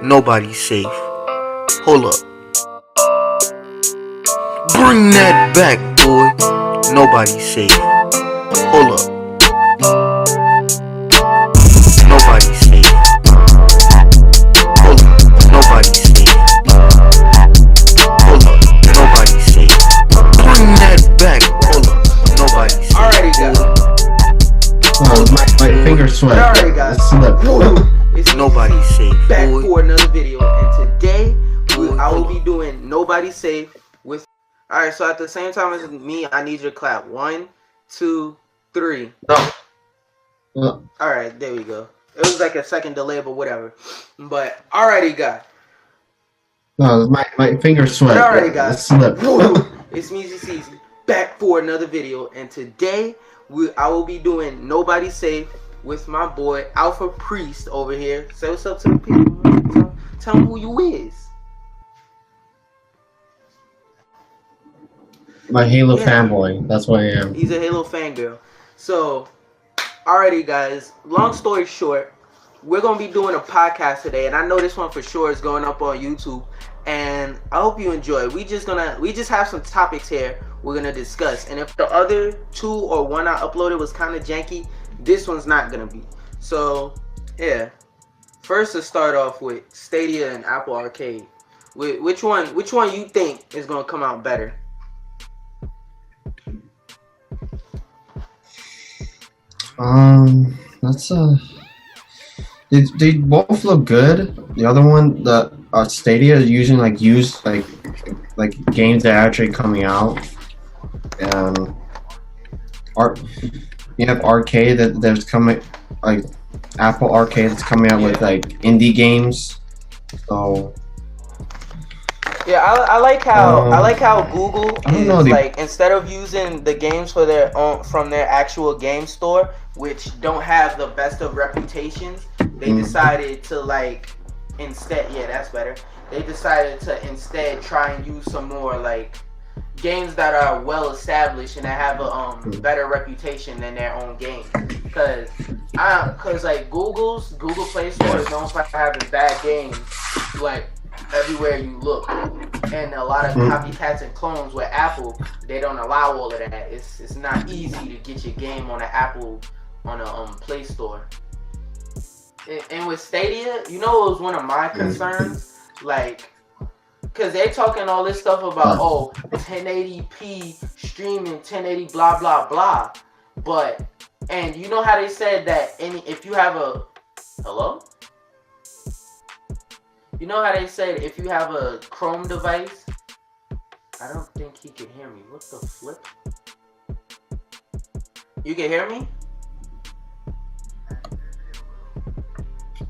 Nobody's safe. Hold up. Bring that back, boy. Nobody's safe. Hold up. Nobody's safe. Hold up. Nobody's safe. Hold up. Nobody's safe. Bring that back. Hold up. Nobody's safe. Alrighty, guys. Oh, my finger sweat. Alrighty, guys. It's Nobody's safe. Back boy. for another video, and today I will be doing Nobody's Safe with. Alright, so at the same time as me, I need you to clap. 1, 2, 3. Alright, there we go. It was like a second delay, but whatever. But alrighty, guys. No, my finger sweat. Alrighty, guys. It's Wczy Ceez back for another video, and today I will be doing Nobody's Safe with my boy Alphapreist over here. Say what's up to the people. Tell them who you is. My Halo fanboy. That's what I am. He's a Halo fangirl. So, alrighty, guys. Long story short, we're gonna be doing a podcast today, and I know this one for sure is going up on YouTube. And I hope you enjoy. We just have some topics here we're gonna discuss. And if the other two or one I uploaded was kind of janky, this one's not gonna be. So yeah. First, to start off with Stadia and Apple Arcade. Which one you think is gonna come out better? That's they both look good. The other one, the Stadia, is using like games that are actually coming out. You have Arcade that's coming, like Apple Arcade that's coming out with like indie games. So yeah, I like how Google is like, instead of using the games for their own from their actual game store, which don't have the best of reputations, they decided to They decided to instead try and use some more like games that are well established and that have a better reputation than their own games. Cause like Google Play Store is known for having bad games like everywhere you look, and a lot of copycats and clones. With Apple, they don't allow all of that. It's not easy to get your game on an Apple Play Store. And with Stadia, you know, it was one of my concerns, like, cause they're talking all this stuff about 1080p streaming, 1080 blah blah blah, and you know how they said that if you have a you know how they said if you have a Chrome device, I don't think he can hear me. What the flip? You can hear me?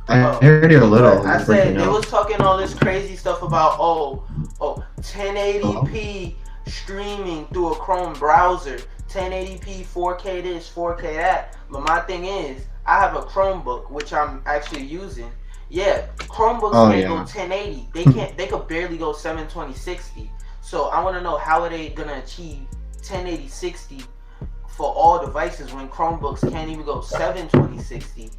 I heard you a little. I said they was talking all this crazy stuff about 1080p streaming through a Chrome browser, 1080p, 4K this, 4K that. But my thing is, I have a Chromebook which I'm actually using. Yeah, Chromebooks can't go 1080. They can't. They could barely go 720/60. So I want to know, how are they gonna achieve 1080/60 for all devices when Chromebooks can't even go 720/60,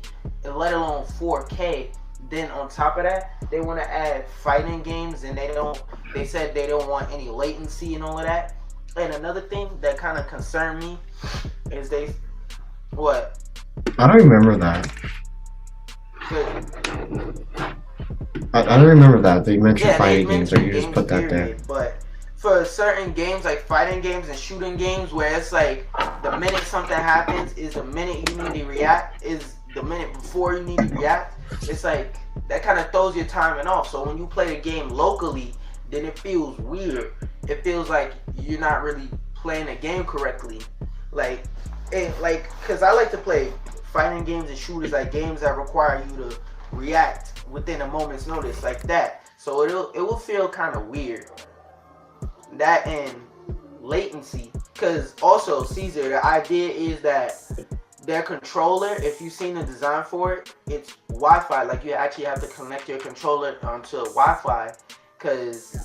let alone 4K. Then on top of that, they want to add fighting games, and they said they don't want any latency and all of that. And another thing that kind of concerned me is what? I don't remember that. I don't remember that. They mentioned fighting games, or you just put that there. But for certain games, like fighting games and shooting games, where it's like the minute something happens is the minute you need to react, is the minute before you need to react. It's like that kind of throws your timing off. So when you play a game locally, then it feels weird. It feels like you're not really playing the game correctly. Cause I like to play fighting games and shooters, like games that require you to react within a moment's notice, like that. So it will feel kind of weird. That and latency, because also Caesar, the idea is that their controller, if you've seen the design for it, it's Wi-Fi. Like you actually have to connect your controller onto Wi-Fi, because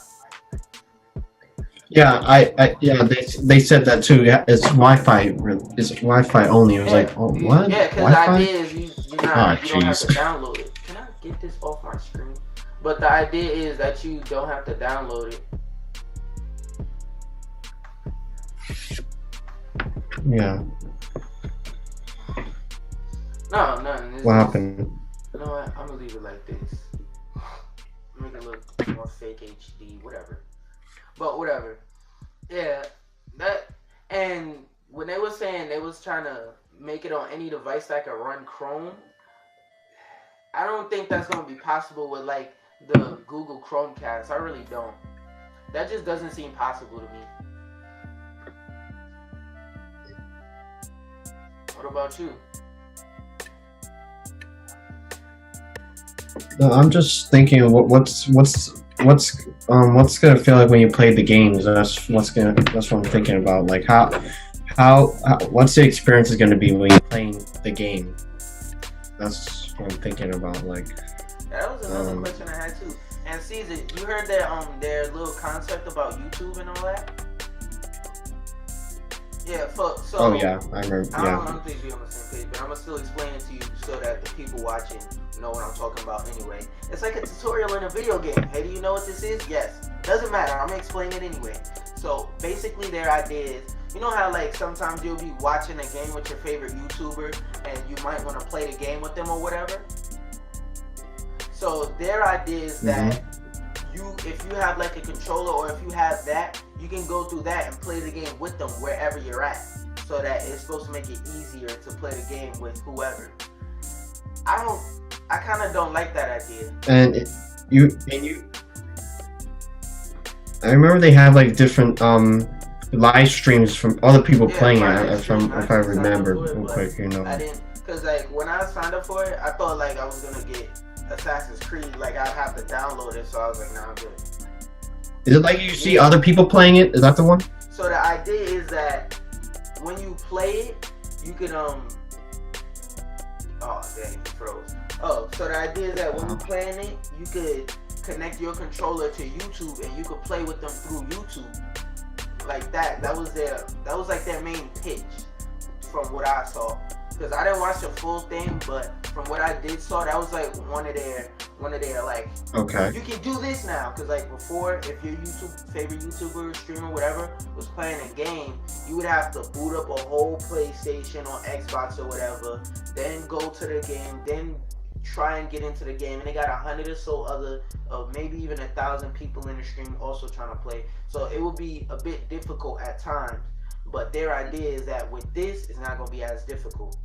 they said that too. Yeah, it's Wi-Fi. It's Wi-Fi only. It was like, oh, what? Yeah, because the idea is you don't have to download it. Can I get this off my screen? But the idea is that you don't have to download it. Yeah. No, nothing. What happened? You know what? I'm gonna leave it like this. Make it look more fake HD, whatever. But whatever. Yeah, that. And when they were saying they was trying to make it on any device that could run Chrome, I don't think that's gonna be possible with like the Google Chromecast. I really don't. That just doesn't seem possible to me. What about you? No, I'm just thinking what's gonna feel like when you play the games. That's what I'm thinking about. Like how what's the experience is gonna be when you're playing the game. That's what I'm thinking about. Like that was another question I had too. And Caesar, you heard their little concept about YouTube and all that? Yeah, so oh yeah, I remember. I Yeah. don't think we're on the same page, but I'm gonna still explain it to you so that the people watching know what I'm talking about anyway. It's like a tutorial in a video game. Hey, do you know what this is? Yes. Doesn't matter. I'm gonna explain it anyway. So basically their idea is, you know how like sometimes you'll be watching a game with your favorite YouTuber and you might want to play the game with them or whatever? So their idea is that if you have like a controller or if you have that, you can go through that and play the game with them wherever you're at. So that it's supposed to make it easier to play the game with whoever. I kind of don't like that idea. And I remember they have like different live streams from other people playing it. If I remember real quick, you know. I didn't, cause like when I signed up for it, I thought like I was gonna get Assassin's Creed, like I'd have to download it. So I was like, nah, I'm good. Is it like you see other people playing it? Is that the one? So the idea is that when you play it, you can oh dang, it froze. Oh, so the idea is that when you're playing it, you could connect your controller to YouTube and you could play with them through YouTube. Like that. That was like their main pitch from what I saw. Because I didn't watch the full thing, but from what I did saw, that was like one of their like, okay, you can do this now. Because like before, if your favorite YouTuber, streamer, whatever, was playing a game, you would have to boot up a whole PlayStation or Xbox or whatever, then go to the game, then try and get into the game, and they got 100 or so other, maybe even 1,000 people in the stream also trying to play. So it would be a bit difficult at times. But their idea is that with this, it's not going to be as difficult.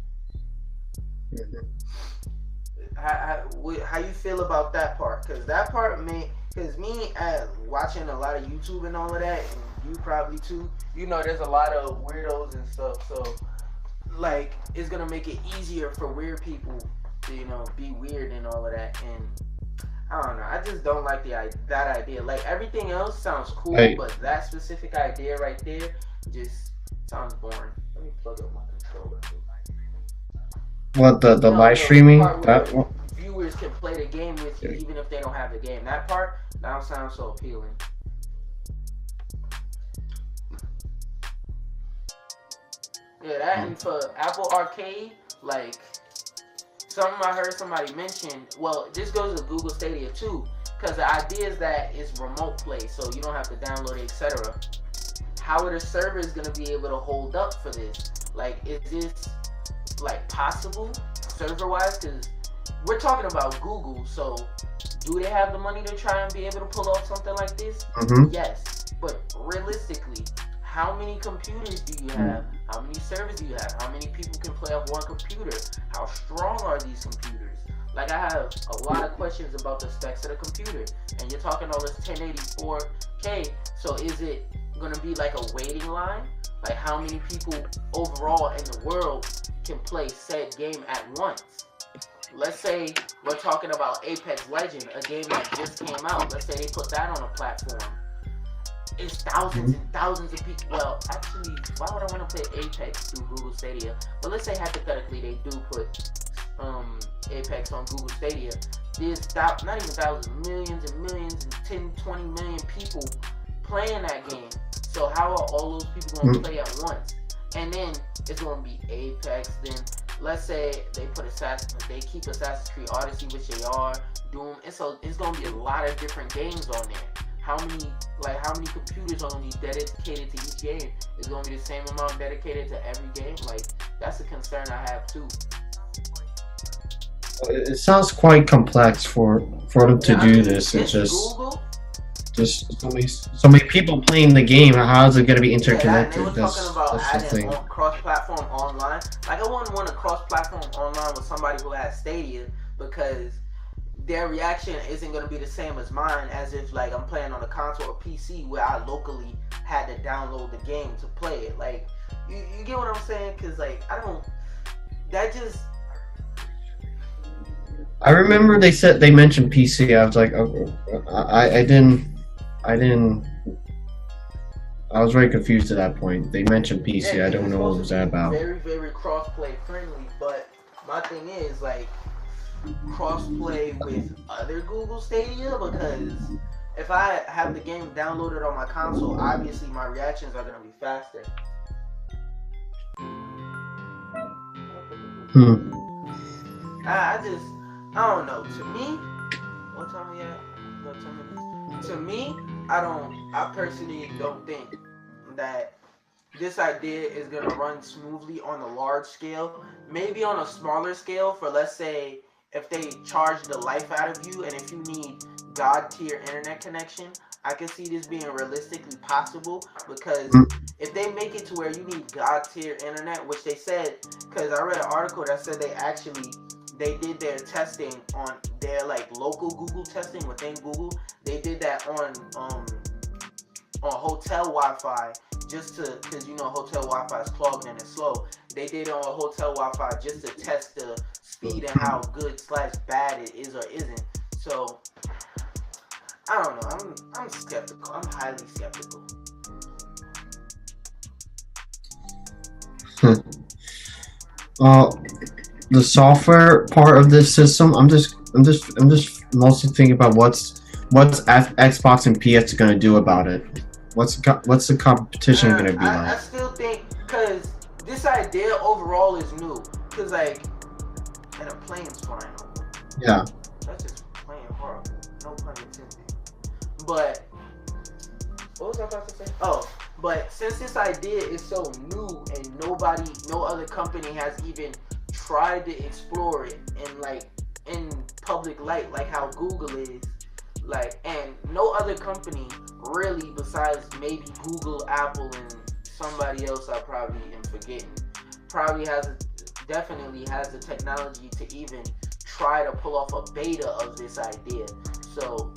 How you feel about that part? Because that part, because me watching a lot of YouTube and all of that, and you probably too, you know, there's a lot of weirdos and stuff. So like, it's gonna make it easier for weird people to, you know, be weird and all of that. And I don't know, I just don't like that idea. Like everything else sounds cool, but that specific idea right there just sounds boring. Let me plug up my controller. What, the live streaming? That viewers can play the game with you even if they don't have the game. That part, that don't sound so appealing. Yeah, that, and for Apple Arcade, like, something I heard somebody mention, well, this goes to Google Stadia too, because the idea is that it's remote play, so you don't have to download it, etc. How are the servers going to be able to hold up for this? Like, is this like possible server-wise? Because we're talking about Google, so do they have the money to try and be able to pull off something like this? Yes, but realistically, how many computers do you have? How many servers do you have? How many people can play off one computer? How strong are these computers? Like, I have a lot of questions about the specs of the computer, and you're talking all this 1084K, so is it gonna be like a waiting line? Like, how many people overall in the world can play said game at once? Let's say we're talking about Apex Legends, a game that just came out. Let's say they put that on a platform. It's thousands and thousands of people. Well, actually, why would I want to play Apex through Google Stadia? But let's say hypothetically they do put Apex on Google Stadia. There's not even thousands, millions and millions and 10, 20 million people playing that game. So how are all those people going to play at once? And then it's going to be Apex. Then let's say they put they keep Assassin's Creed Odyssey, which they are. Doom. It's gonna be a lot of different games on there. How many computers are gonna be dedicated to each game? Is gonna be the same amount dedicated to every game? Like, that's a concern I have too. It sounds quite complex for them to do this. It's just so many people playing the game. How is it going to be interconnected? They were talking about adding cross-platform online. Like, I wouldn't want a cross-platform online with somebody who has Stadia, because their reaction isn't going to be the same as mine, as if like I'm playing on a console or PC where I locally had to download the game to play it. Like, you get what I'm saying? Because like, I remember they mentioned PC. I was like, oh, I didn't. I was very confused at that point. They mentioned PC. Yeah, I don't know what was that about. Very, very cross-play friendly, but my thing is like cross-play with other Google Stadia, because if I have the game downloaded on my console, obviously my reactions are gonna be faster. I don't know. To me, what time we at? About 10 minutes. To me, I personally don't think that this idea is going to run smoothly on a large scale. Maybe on a smaller scale for, let's say, if they charge the life out of you and if you need God tier internet connection, I can see this being realistically possible, because if they make it to where you need God tier internet, which they said, because I read an article that said they did their testing on their like local Google testing within Google. They did that on hotel Wi-Fi, just to, because you know hotel Wi-Fi is clogged and it's slow. They did it on hotel Wi-Fi just to test the speed and how good/bad it is or isn't. So I don't know. I'm skeptical. I'm highly skeptical. The software part of this system, I'm just mostly thinking about what's Xbox and PS going to do about it. What's the competition going to be like? I still think, because this idea overall is new. Because like, and a plane's flying over. Yeah. That's just plain horrible. No pun intended. But what was I about to say? Oh, but since this idea is so new and no other company has even tried to explore it in public light, like how Google is, like, and no other company really besides maybe Google, Apple, and somebody else I probably am forgetting, definitely has the technology to even try to pull off a beta of this idea. So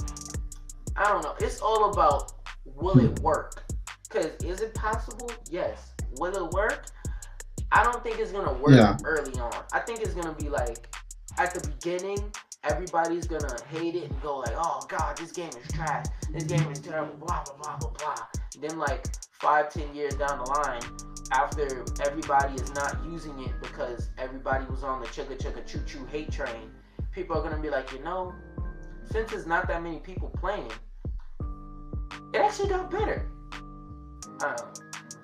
I don't know. It's all about, will it work? Because is it possible? Yes. Will it work? I don't think it's going to work early on. I think it's going to be like, at the beginning, everybody's going to hate it and go like, oh God, this game is trash. This game is terrible, blah, blah, blah, blah, blah. Then like 5-10 years down the line, after everybody is not using it because everybody was on the chugga chugga choo choo hate train, people are going to be like, since there's not that many people playing, it actually got better.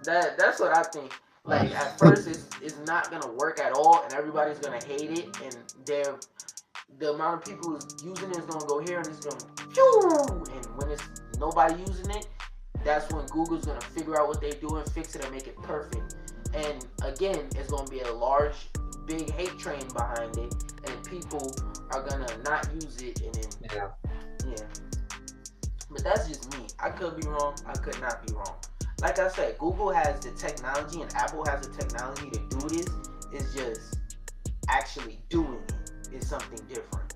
That's what I think. Like, at first it's not gonna work at all and everybody's gonna hate it, and the amount of people who's using it is gonna go here and it's gonna phew, and when it's nobody using it, that's when Google's gonna figure out what they do and fix it and make it perfect. And again, it's gonna be a large, big hate train behind it, and people are gonna not use it, and then yeah. But that's just me. I could be wrong. I could not be wrong. Like I said, Google has the technology and Apple has the technology to do this. It's just actually doing it is something different.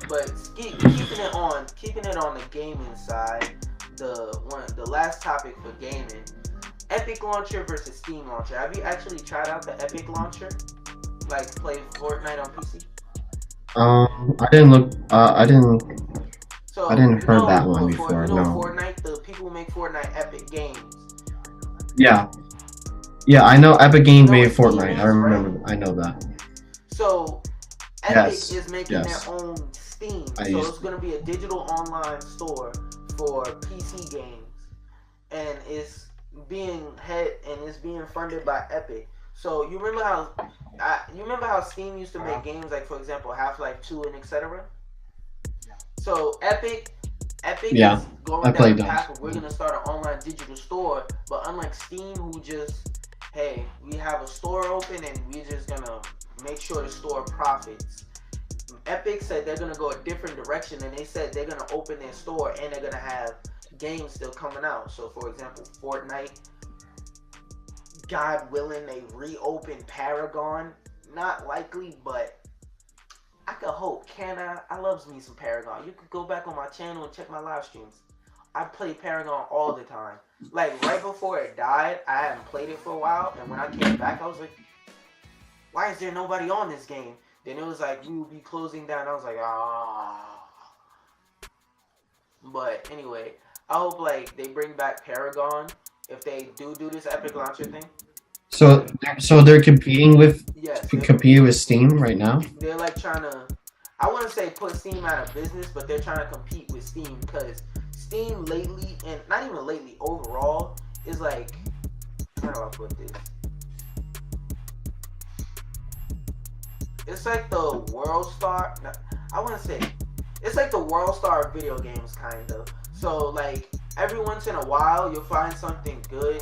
But keeping it on the gaming side, the last topic for gaming, Epic Launcher versus Steam Launcher. Have you actually tried out the Epic Launcher? Like, play Fortnite on PC? I didn't heard that one before. No. Fortnite, the people who make Fortnite, Epic Games. Yeah, I know Epic Games made Fortnite. I remember. Right? I know that. So Epic is making their own Steam. It's going to be a digital online store for PC games, and it's being funded by Epic. So you remember how Steam used to make games like, for example, Half-Life 2 and etc. So Epic Yeah, is going I down played the those. path of we're gonna start an online digital store, but unlike Steam, who just, hey, we have a store open and we're just gonna make sure the store profits. Epic said they're gonna go a different direction, and they said they're gonna open their store and they're gonna have games still coming out. So for example, Fortnite, God willing, they reopen Paragon. Not likely, but I could hope. Can I? I loves me some Paragon. You could go back on my channel and check my live streams. I play Paragon all the time. Like right before it died, I hadn't played it for a while, and when I came back, I was like, why is there nobody on this game? Then it was like, we will be closing down. I was like, ah. But anyway, I hope like they bring back Paragon if they do this Epic launcher thing. So they're competing with Yes, Steam right now. they're like trying to, I wouldn't say put Steam out of business, but they're trying to compete with Steam because Steam lately, and not even lately, overall, is like, how do I put this? It's like the world star. I wouldn't say. It's like the world star of video games, kind of. So like every once in a while, you'll find something good.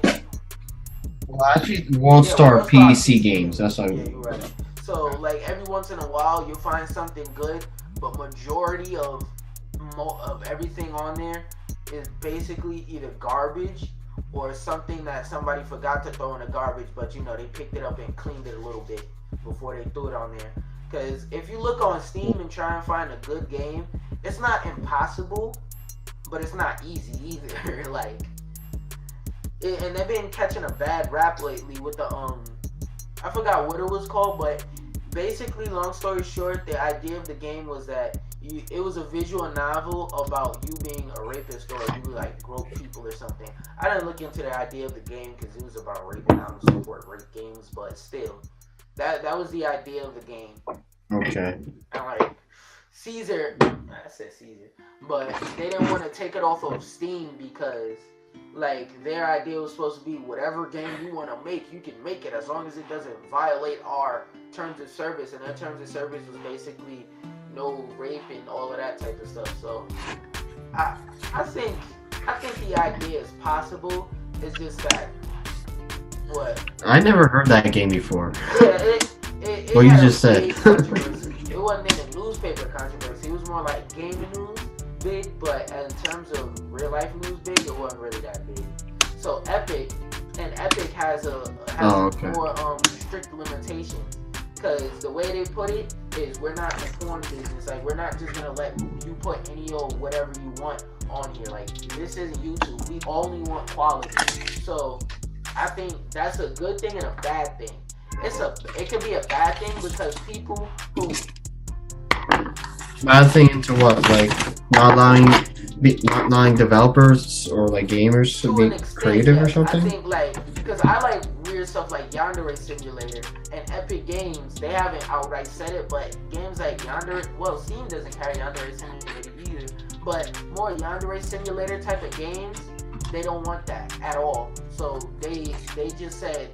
Well, actually, World Star PC games. That's what. Yeah, you're right. So like every once in a while, you'll find something good, but majority of everything on there is basically either garbage or something that somebody forgot to throw in the garbage, but you know they picked it up and cleaned it a little bit before they threw it on there. Because if you look on Steam and try and find a good game, it's not impossible, but it's not easy either. Like, and they've been catching a bad rap lately with the I forgot what it was called, but basically, long story short, the idea of the game was that it was a visual novel about you being a rapist or you like grope people or something. I didn't look into the idea of the game because it was about rape, and I don't support rape games, but still. That was the idea of the game. Okay. And like Caesar, I said Caesar, but they didn't want to take it off of Steam because like their idea was supposed to be whatever game you want to make, you can make it as long as it doesn't violate our terms of service. And their terms of service was basically no rape and all of that type of stuff. So I think the idea is possible. It's just that. What? I never heard that game before. Yeah, it What you had just a said. big controversy. It wasn't in the newspaper controversy. It was more like gaming news big, but in terms of real life news big, it wasn't really that big. So Epic has more strict limitations because the way they put it is we're not a porn business. Like we're not just gonna let you put any old whatever you want on here. Like this isn't YouTube. We only want quality. So I think that's a good thing and a bad thing. It could be a bad thing because people who Bad thing into what? Like not allowing developers or like gamers to be creative or something? I think like because I like weird stuff like Yandere Simulator and Epic Games. They haven't outright said it, but games like Yandere, well, Steam doesn't carry Yandere Simulator either, but more Yandere Simulator type of games, they don't want that at all. So they just said,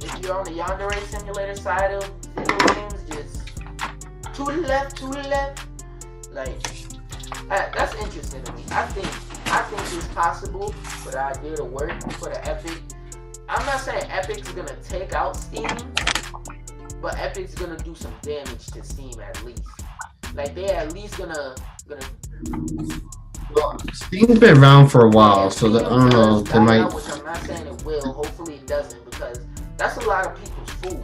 if you're on the Yandere Simulator side of video games, just to the left. Like, that's interesting to me. I think it's possible for the idea to work for the Epic. I'm not saying Epic's gonna take out Steam, but Epic's gonna do some damage to Steam at least. Like they at least gonna. Well, Steam's been around for a while, so I don't know. They might. Which I'm not saying it will. Hopefully it doesn't, because that's a lot of people's food.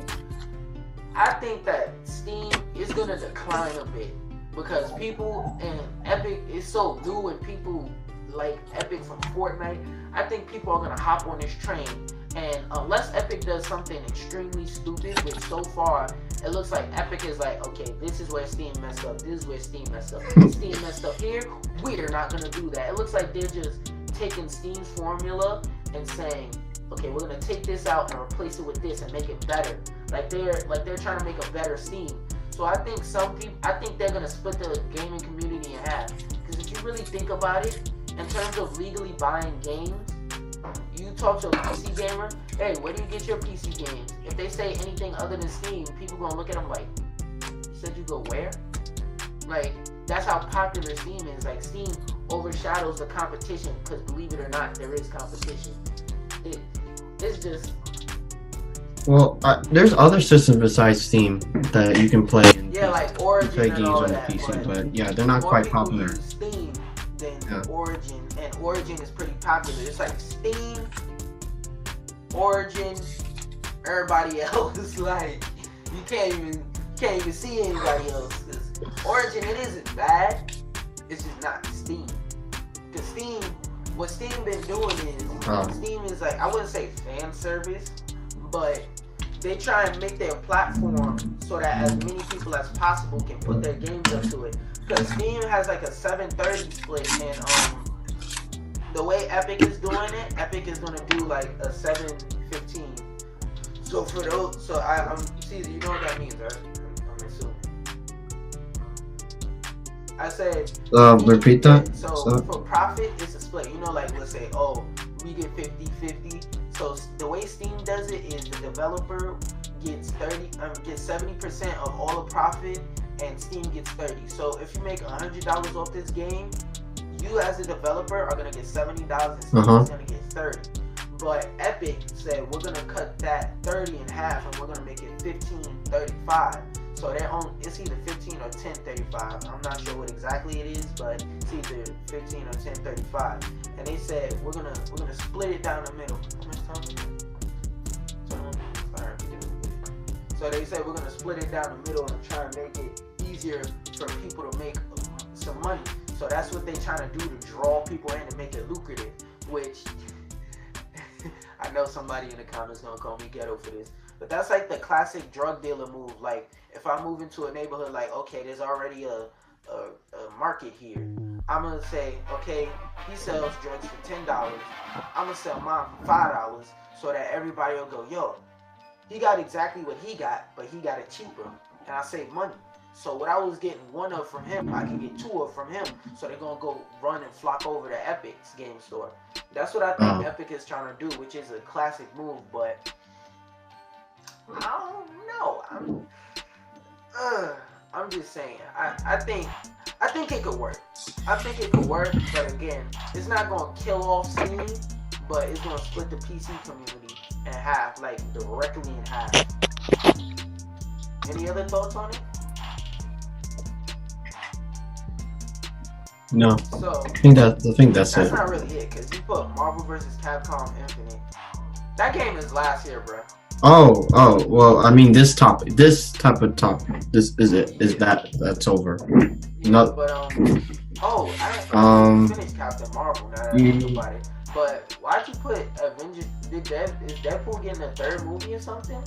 I think that Steam is gonna decline a bit because people and Epic is so new, and people like Epic from Fortnite. I think people are gonna hop on this train, and unless Epic does something extremely stupid, which so far it looks like Epic is like, okay, this is where Steam messed up. This is where Steam messed up. Steam messed up here. We're not gonna do that. It looks like they're just taking Steam's formula and saying, okay, we're gonna take this out and replace it with this and make it better. Like they're trying to make a better Steam. So I think they're gonna split the gaming community in half. Because if you really think about it, in terms of legally buying games, you talk to a PC gamer, hey, where do you get your PC games? If they say anything other than Steam, people gonna look at them like, you said you go where? Like, that's how popular Steam is. Like, Steam overshadows the competition, because believe it or not, there is competition. It's just... Well, there's other systems besides Steam that you can play. Yeah, like Origin play and games all on that, the PC, but yeah, they're not quite popular. Use Steam than Origin, and Origin is pretty popular. It's like Steam, Origin, everybody else. Like, you can't even see anybody else. Origin, it isn't bad. It's just not Steam. Cause Steam, what Steam been doing is Steam is like, I wouldn't say fan service, but they try and make their platform so that as many people as possible can put their games up to it. Because Steam has like a 730 split, and the way Epic is doing it, Epic is gonna do like a 715. So for those, I'm Caesar, you know what that means, right? I'm assuming. I said. Repeat that. So for profit, it's a split. You know, like let's say, oh, we get 50-50. So the way Steam does it is the developer gets 70% of all the profit, and Steam gets 30. So if you make $100 off this game, you as a developer are gonna get $70, and Steam is gonna get 30. But Epic said we're gonna cut that 30 in half, and we're gonna make it 15.35. So they're on, it's either 15 or 10.35. I'm not sure what exactly it is, but it's either 15 or 10.35. And they said we're gonna split it down the middle. So they said we're gonna split it down the middle and try and make it easier for people to make some money. So that's what they're trying to do, to draw people in and make it lucrative. Which I know somebody in the comments gonna call me ghetto for this, but that's like the classic drug dealer move. Like if I move into a neighborhood, like okay, there's already a market here. I'm gonna say, okay, he sells drugs for $10. I'm gonna sell mine for $5, so that everybody will go, yo, he got exactly what he got, but he got it cheaper, and I save money. So what I was getting one of from him, I can get two of from him. So they're gonna go run and flock over to Epic's game store. That's what I think Epic is trying to do, which is a classic move. But I don't know. I'm just saying. I think it could work. I think it could work, but again, it's not gonna kill off Steam, but it's gonna split the PC community in half, like directly in half. Any other thoughts on it? No. So I think that's it. That's not really it, because you put Marvel vs. Capcom Infinite. That game is last year, bro. Oh, well, I mean, this type of topic, this is it. Is that's over? Yeah, Not. But I finished Captain Marvel. Now that I think about it. But why'd you put Avengers? Is Deadpool getting a third movie or something?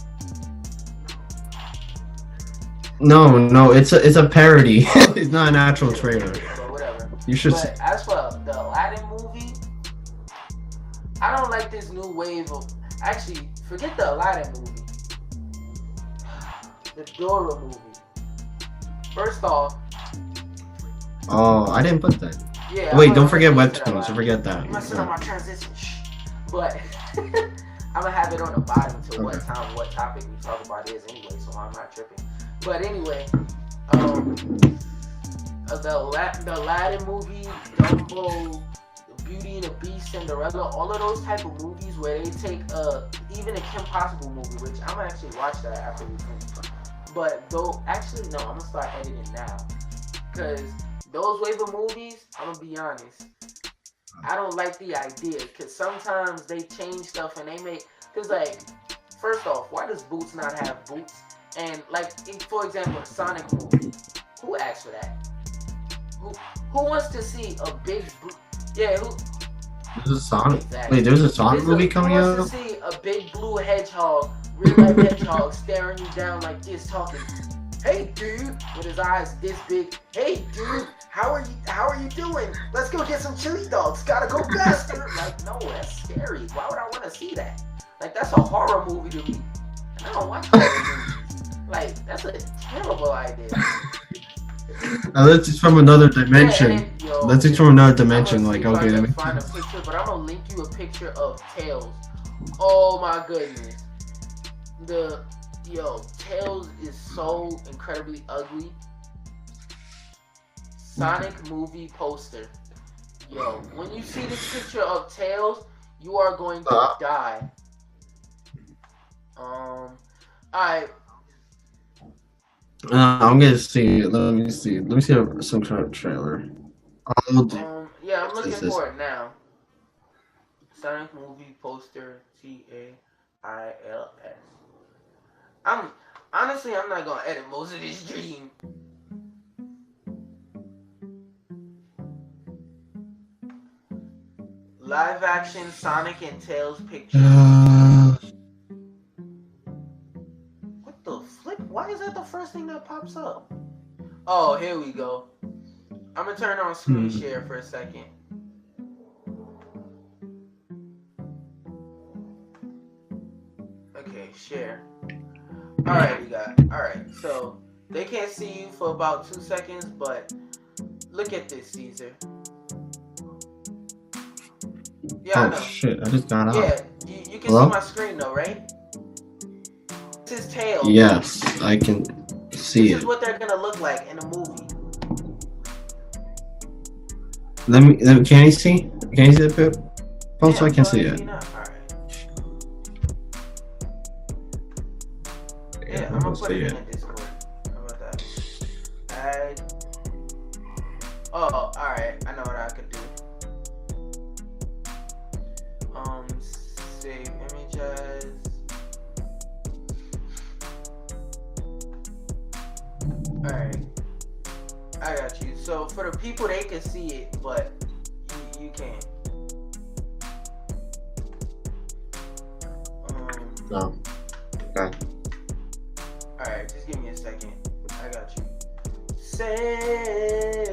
No, it's a parody. It's not an actual trailer. But whatever. You should. But as for the Aladdin movie, I don't like this new wave of. Actually, forget the Aladdin movie. The Dora movie. First off. Oh, I didn't put that. Yeah. Wait, don't forget Weptooms. Don't forget that. I'm messing on my transition. But I'm gonna have it on the bottom to what topic we talk about is anyway, so I'm not tripping. But anyway, the Aladdin movie, Dumbo, Beauty and the Beast, Cinderella, all of those type of movies where they take even a Kim Possible movie, which I'm gonna actually watch that after we finish. But though, actually no, I'm gonna start editing now, cause those wave of movies, I'm gonna be honest, I don't like the idea, cause sometimes they change stuff and they make, cause like, first off, why does Boots not have boots? And like, for example, the Sonic movie, who asked for that? Who wants to see a big boot? Yeah, who? There's a Sonic. Exactly. Wait, there's a Sonic movie coming out? Who wants to see a big blue hedgehog, real life hedgehog, staring you down like this, talking, "Hey, dude," with his eyes this big. "Hey, dude, how are you doing? Let's go get some chili dogs. Gotta go faster." Like, no, that's scary. Why would I want to see that? Like, that's a horror movie to me. And I don't watch horror movies. Like, that's a terrible idea. Now that's just from another dimension. Let's take from another dimension. I'm Like, gonna see okay, if I let can me. find a picture, but I'm gonna link you a picture of Tails. Oh my goodness. Tails is so incredibly ugly. Sonic movie poster. Yo, when you see this picture of Tails, you are going to die. Alright. I'm gonna see it. Let me see. Let me see some kind of trailer. Yeah, I'm looking for it now. Sonic movie poster, TAILS. I'm not gonna edit most of this dream. Live action Sonic and Tails picture. What the flip? Why is that the first thing that pops up? Oh, here we go. I'm gonna turn on screen share for a second. Okay, share. Alright, so they can't see you for about 2 seconds, but look at this, Caesar. Yeah, I know. Shit, I just got out. Yeah, you can see my screen though, right? This is Tails. Yes, I can see This is what they're gonna look like in a movie. Let me can you see? Can you see the post? I can see it. Yeah, I'm gonna put it in the Discord. How about that? Add. Oh, alright. I know what I could do. Save images. Alright. I got you. So for the people, they can see it, but you can't. No. Okay. Alright, just give me a second. I got you. Say,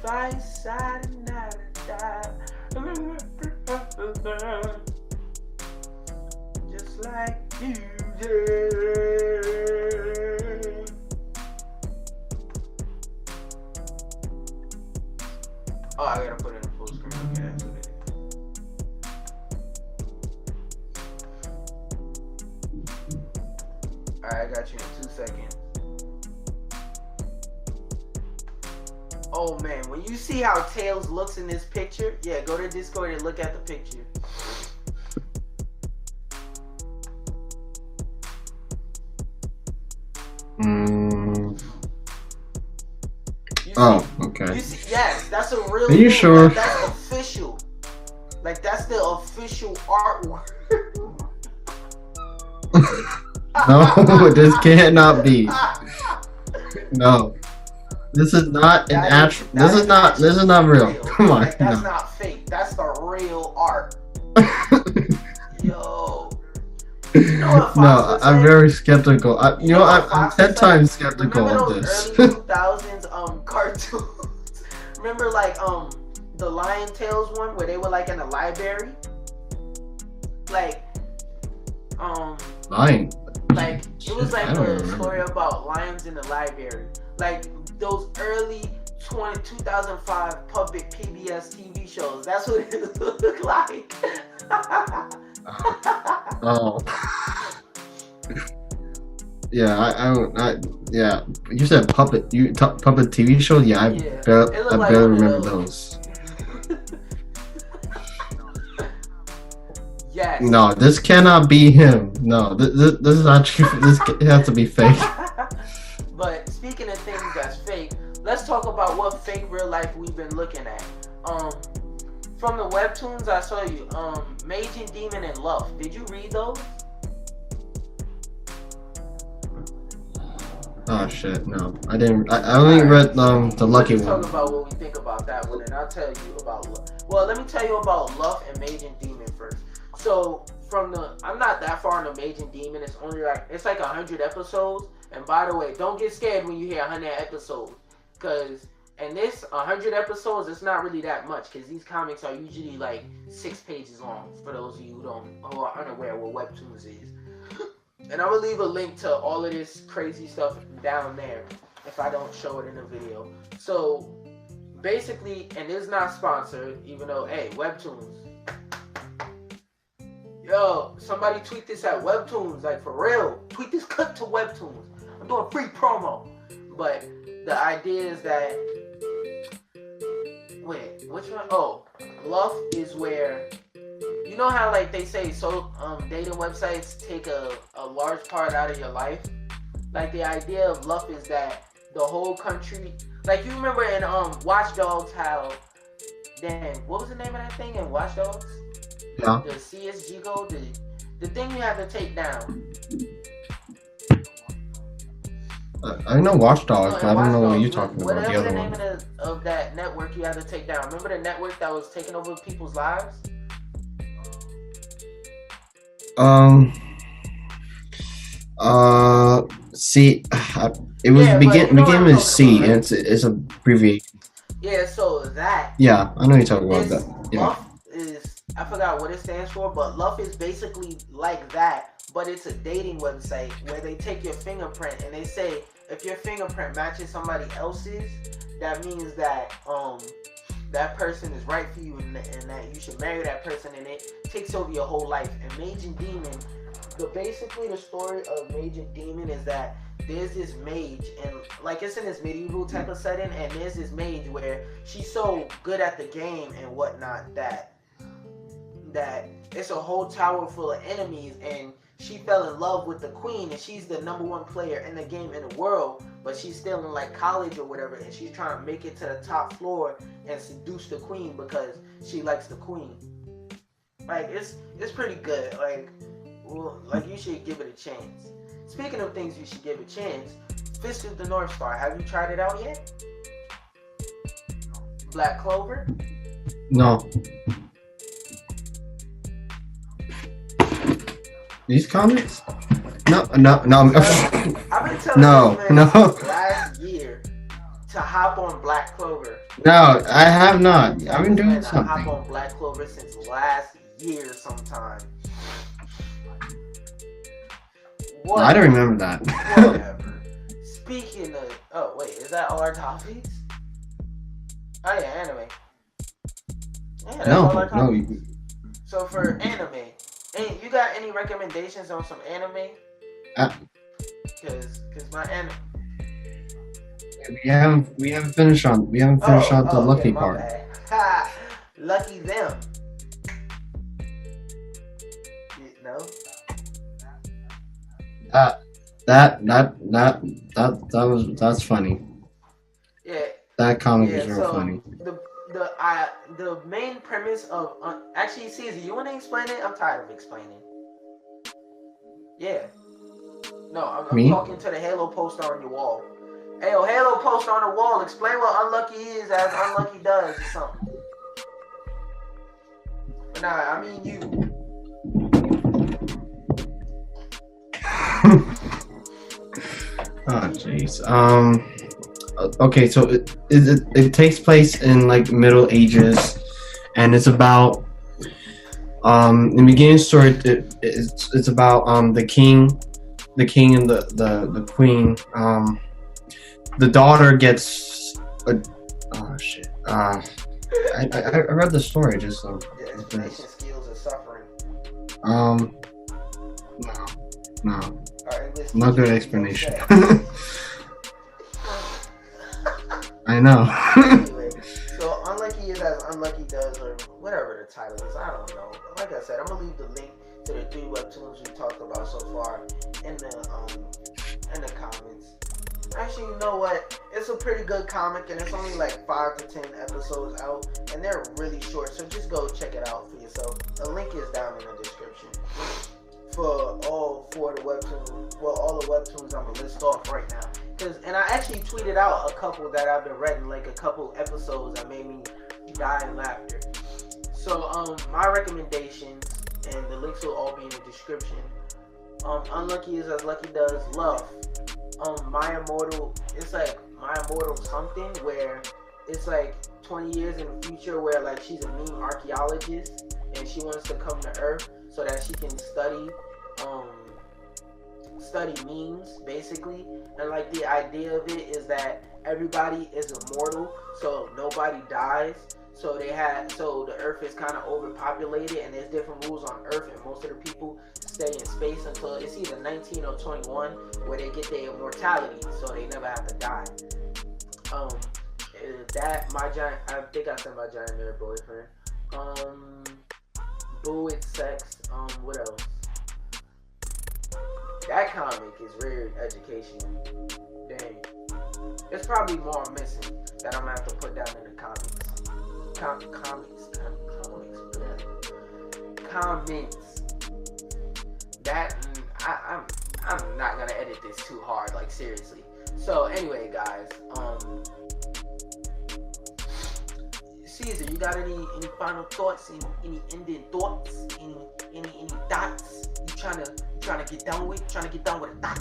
fly side and night die. Just like you did. Oh, I gotta put it in full screen. Okay, that's what it is. Alright, I got you in 2 seconds. Oh man, when you see how Tails looks in this picture, yeah, go to Discord and look at the picture. Okay. You see, yes, that's a real. Are you sure? Like, that's official. Like that's the official artwork. No, this cannot be. No, this is not an actual. This is not real. Come on. Like, that's not fake. That's the real art. Yo. You know what No, I'm very skeptical. I'm 10 times skeptical of this. Early 2000s cartoons. Remember like the Lion Tales one where they were like in a library? Like Lion. Like it was like a story about lions in the library. Like those early 2005 puppet PBS TV shows. That's what it looked like. Oh. Yeah, yeah. You said puppet. Puppet TV show? Yeah, I barely remember those. Yes. No, this cannot be him. No, this is actually this has to be fake. But speaking of things that's fake, let's talk about what fake real life we've been looking at. From the Weptooms I saw you, Mage and Demon and Luff. Did you read those? Oh shit, no. I didn't. I only read the Lucky One. One. Talk about what we think about that one, and I'll tell you about Luff. Well, let me tell you about Luff and Mage and Demon first. So I'm not that far into Mage and Demon. It's only like 100 episodes. And by the way, don't get scared when you hear 100 episodes, cause in this 100 episodes, it's not really that much, cause these comics are usually like 6 pages long. For those of you who are unaware what Weptooms is, and I will leave a link to all of this crazy stuff down there if I don't show it in the video. So basically, and it's not sponsored, even though, hey, Weptooms. Yo, somebody tweet this at Weptooms, like for real. Tweet this clip to Weptooms. I'm doing free promo. But the idea is that, wait, which one? Oh, Luff is where, you know how like they say so dating websites take a large part out of your life? Like the idea of Luff is that the whole country, like you remember in Watch Dogs how, damn, what was the name of that thing in Watch Dogs? Yeah. The CSG goal, the thing you have to take down. I know Watch Dogs, but I don't know what you're talking about. Whatever The other the one. name of that network you had to take down. Remember the network that was taking over people's lives? C. It was begin with C, about, right? and it's a abbreviation. Yeah, so that. Yeah, I know you're talking about that. Yeah. Luff is, I forgot what it stands for, but Luff is basically like that, but it's a dating website where they take your fingerprint and they say if your fingerprint matches somebody else's, that means that that person is right for you and that you should marry that person, and it takes over your whole life. And Mage and Demon, basically the story of Mage and Demon is that there's this mage, and like it's in this medieval type of setting, and there's this mage where she's so good at the game and whatnot that it's a whole tower full of enemies, and she fell in love with the queen, and she's the #1 player in the game in the world, but she's still in like college or whatever, and she's trying to make it to the top floor and seduce the queen because she likes the queen. Like it's pretty good. Like, well, like you should give it a chance. Speaking of things you should give a chance, Fist of the North Star. Have you tried it out yet? Black Clover? No. These comics? No. I've been telling No. last year to hop on Black Clover. No, I have not. I've been doing I hop something. on Black Clover since last year sometime. No, I don't remember that. Whatever. Speaking of, oh wait, is that all our topics? Oh yeah, anime. Yeah, that's all our topics. No. So for anime, you got any recommendations on some anime? Cause my anime. We haven't finished on the Lucky part. Ha! Lucky them. No. That's funny. Yeah. That comic is real funny. The main premise of actually, Caesar, you want to explain it? I'm tired of explaining. Yeah. No, I'm talking to the Halo poster on your wall. Hey, Halo poster on the wall. Explain what unlucky is as unlucky does or something. But nah, I mean you. Oh jeez. Okay, so it takes place in like Middle Ages, and it's about in the beginning story it's about the king and the queen. The daughter gets oh shit. I read the story just so. The explanation skills are suffering. No. Right, Not good explanation. I know. Anyway, so unlucky is as unlucky does, or whatever the title is. I don't know. Like I said, I'm gonna leave the link to the 3 webtoons we talked about so far in the comments. Actually, you know what? It's a pretty good comic, and it's only like 5 to 10 episodes out, and they're really short. So just go check it out for yourself. The link is down in the description for all 4 of the webtoons. Well, all the webtoons I'm gonna list off right now. And I actually tweeted out a couple that I've been reading, like a couple episodes that made me die in laughter. So my recommendations, and the links will all be in the description. Unlucky is as lucky does. Luff. My Immortal. It's like My Immortal something, where it's like 20 years in the future, where like she's a meme archaeologist and she wants to come to Earth so that she can study study memes basically, and like the idea of it is that everybody is immortal, so nobody dies. So the Earth is kind of overpopulated, and there's different rules on Earth, and most of the people stay in space until it's either 19 or 21, where they get their immortality, so they never have to die. I think I said my giant nerd boyfriend. Boo, it's sex. What else? That comic is very educational. Dang. There's probably more I'm missing that I'm gonna have to put down in the comments. Comments. That I'm not gonna edit this too hard, like seriously. So anyway, guys, Caesar, you got any final thoughts? Any ending thoughts? Any dots? You trying to get down with? Trying to get down with a dot?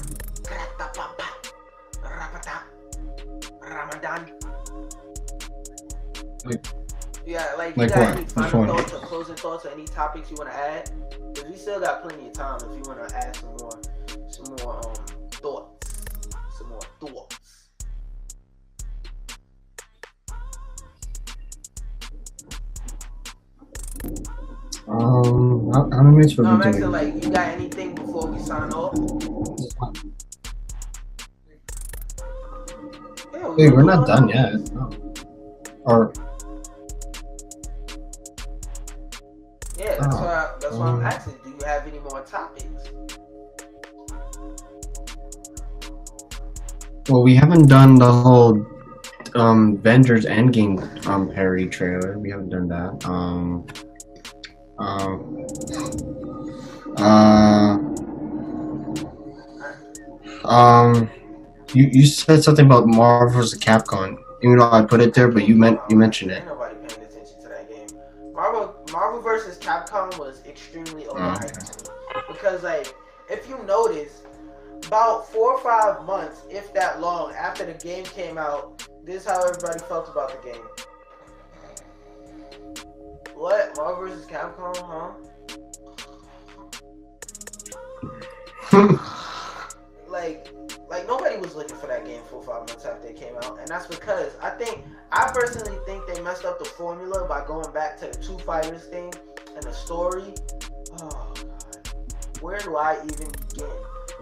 Ramadan. Yeah, like you got any final thoughts or closing thoughts or any topics you want to add? Because we still got plenty of time if you want to add some more thoughts. Some more thoughts. How many minutes were we doing? No, like, you got anything before we sign off? Wait, we're not done yet. No. Or yeah, that's why I'm asking. Do you have any more topics? Well, we haven't done the whole Avengers Endgame Harry trailer. We haven't done that. You said something about Marvel vs. Capcom. Even though I put it there, but you mentioned it. Ain't nobody paying attention to that game. Marvel vs. Capcom was extremely overhyped to me. Because, like, if you notice, about 4 or 5 months, if that long, after the game came out, this is how everybody felt about the game. What? Marvel vs. Capcom, huh? like nobody was looking for that game 4 or 5 months after it came out, and that's because I personally think they messed up the formula by going back to the two fighters thing and the story. Oh god, where do I even begin?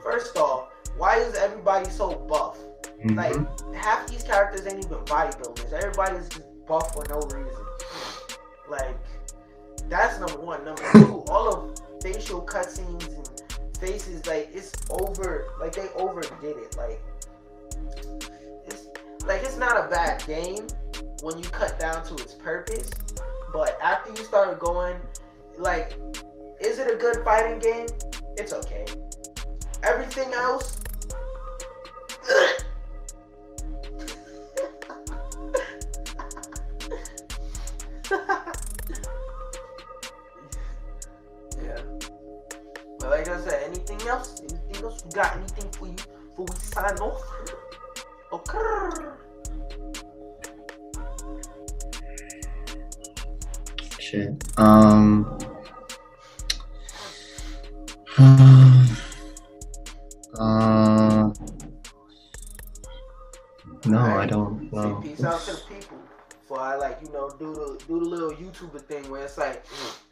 First off, why is everybody so buff? Mm-hmm. Like, half these characters ain't even bodybuilders. Everybody's just buff for no reason. Like, that's number one. Number two, all of facial cutscenes and faces, like, it's over. Like, they overdid it. It's not a bad game when you cut down to its purpose. But after you started going, like, is it a good fighting game? It's okay. Everything else, yeah. But like I said, anything else? Anything else? We got anything for you before we sign off? Okay. Shit. No, right. I don't know. Say peace out to the people. For I do the little YouTuber thing where it's like,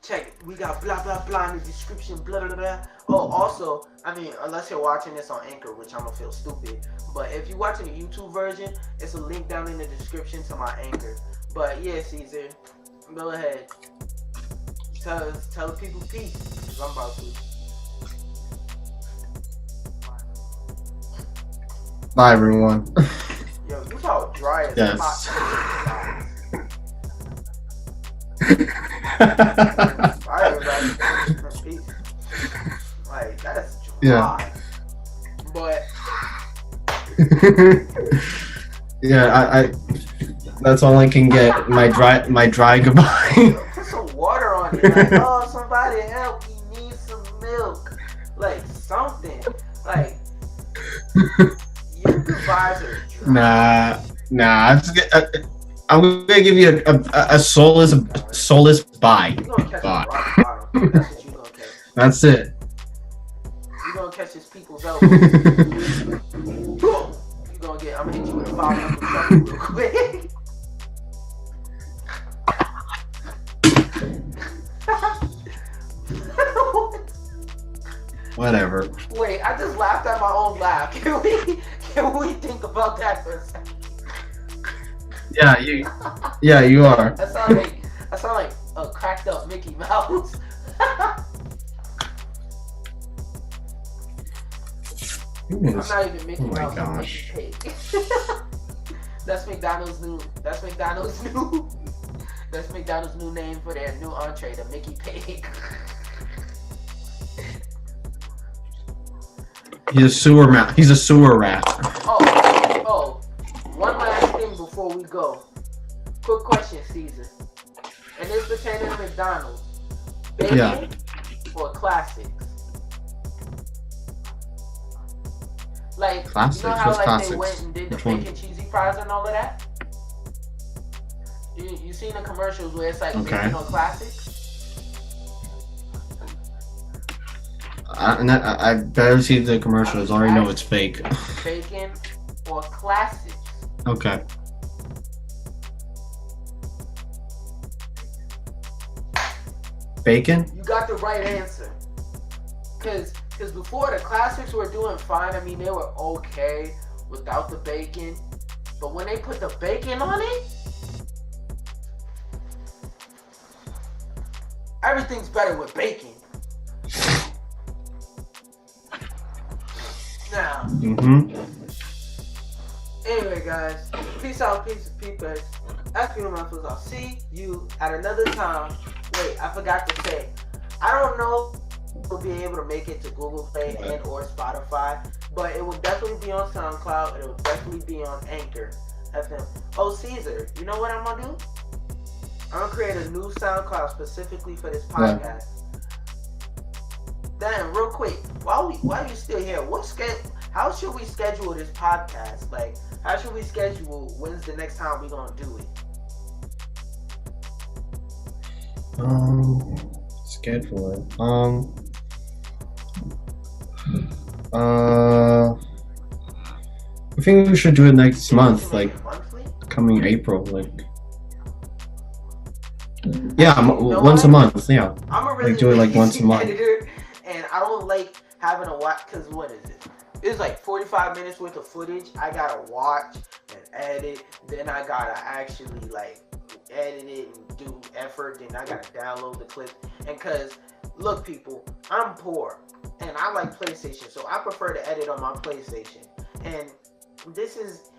check it, we got blah blah blah in the description, blah blah blah. Oh, also, I mean, unless you're watching this on Anchor, which I'm gonna feel stupid, but if you're watching the YouTube version, it's a link down in the description to my Anchor. But yeah, Caesar, go ahead. Tell the people peace, because I'm about to. Bye, everyone. Yo, you how dry as yes. Hot. Bye, everybody. Peace. Like, that's dry. Yeah. But. Yeah, I. That's all I can get. My dry goodbye. Put some water on it. Like, oh, somebody help! We need some milk. Like something. Like. Your goodbyes are dry. Nah. I'm gonna give you a soulless bye. You're gonna catch a rock bottom. That's what you're gonna catch. That's it. You're gonna catch his people's elbows. Boom! I'm gonna hit you with a 5 knuckle real quick. Whatever. Wait, I just laughed at my own laugh. Can we think about that for a second? Yeah, you are. I sound like a cracked up Mickey Mouse. I'm not even Mickey Mouse. Oh my gosh. That's McDonald's new name for their new entree, the Mickey Pig. He's a sewer rat. Oh, one last thing before we go. Quick question, Caesar. And this pertaining to McDonald's. Bacon or classics? Like, Classics? you know how What's like classics? they went and did the Which one? bacon cheesy fries and all of that? You seen the commercials where it's like bacon or classics? I better see the commercials. I already know it's fake. Bacon or classics? Okay. Bacon? You got the right answer. Cause before the classics were doing fine. I mean, they were okay without the bacon. But when they put the bacon on it, everything's better with bacon. Now. Anyway, guys, peace out, peace of people. That's me, my friends. I'll see you at another time. Wait, I forgot to say, I don't know if we'll be able to make it to Google Play and or Spotify, but it will definitely be on SoundCloud and it will definitely be on Anchor FM. Oh, Caesar, you know what I'm gonna do? I'm gonna create a new SoundCloud specifically for this podcast. Damn, real quick, while you still here, how should we schedule this podcast? Like, how should we schedule when's the next time we're gonna do it? Schedule it. I think we should do it next month, like monthly? coming April, like. Yeah, once a month. Yeah. I'm a really like do it like once a month. editor, and I don't like having to watch. Cause what is it? It's like 45 minutes worth of footage. I gotta watch and edit. Then I gotta actually like edit it and do effort. Then I gotta download the clip. And cause look, people, I'm poor and I like PlayStation, so I prefer to edit on my PlayStation. And this is.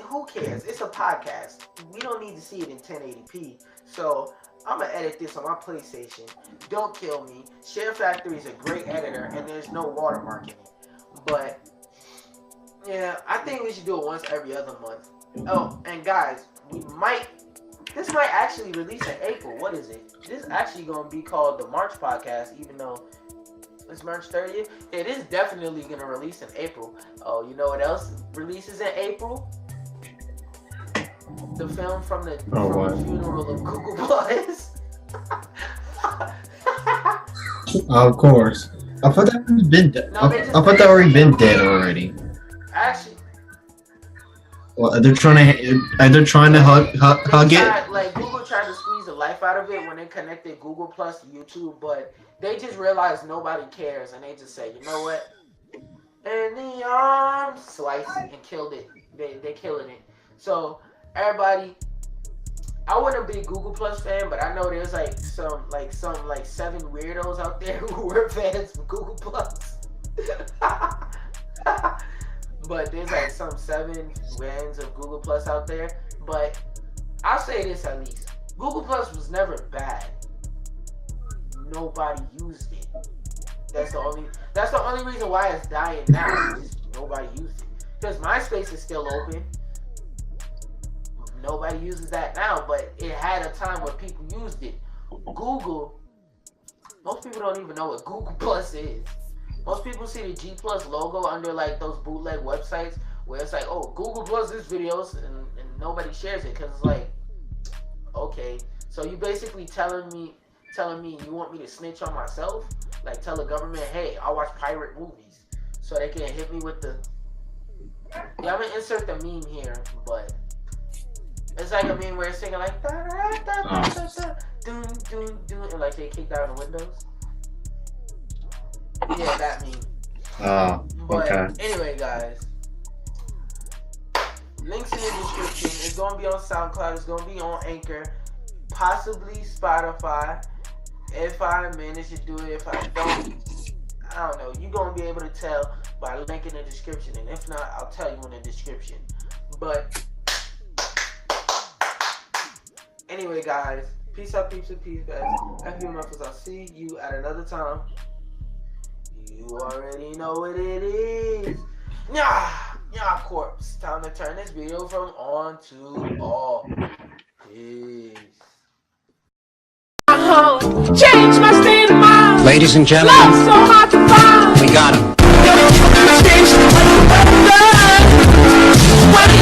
Who cares? It's a podcast. We don't need to see it in 1080p. So I'm gonna edit this on my PlayStation. Don't kill me. Share Factory is a great editor, and there's no watermark in it. But yeah, I think we should do it once every other month. Oh, and guys, this might actually release in April. What is it? This is actually gonna be called the March podcast, even though it's March 30th. It is definitely gonna release in April. Oh, you know what else releases in April? The film from the funeral of Google Plus. Of course. I thought that was been dead. I thought that already been dead already. Actually. Well, they're trying to hug it. Like Google tried to squeeze the life out of it when they connected Google Plus to YouTube, but they just realized nobody cares, and they just say, you know what? And the arm sliced and killed it. They killing it. So. Everybody, I wouldn't be a Google Plus fan, but I know there's like some 7 weirdos out there who were fans of Google Plus. But there's like some 7 fans of Google Plus out there. But I'll say this at least: Google Plus was never bad. Nobody used it. That's the only reason why it's dying now. Just nobody used it because MySpace is still open. Nobody uses that now, but it had a time where people used it. Google, most people don't even know what Google Plus is. Most people see the G Plus logo under like those bootleg websites where it's like, oh, Google Plus is videos, and nobody shares it because it's like, okay, so you basically telling me you want me to snitch on myself? Like tell the government, hey, I watch pirate movies. so they can hit me with the. Yeah, I'm gonna insert the meme here, but it's like a meme where it's singing like da da da da da da doon doon doon, and like they kicked out the windows. Yeah, that meme. Oh, But okay. anyway, guys, links in the description. It's gonna be on SoundCloud. It's gonna be on Anchor, possibly Spotify. If I manage to do it, if I don't know. You're gonna be able to tell by the link in the description, and if not, I'll tell you in the description. But anyway, guys, peace out, peeps, and peace, guys. Happy Memphis. I'll see you at another time. You already know what it is. Nyah corpse. Time to turn this video from on to off. Peace. Change my state of mind. Ladies and gentlemen, Love so hard to find. we got him. Change my state of mind.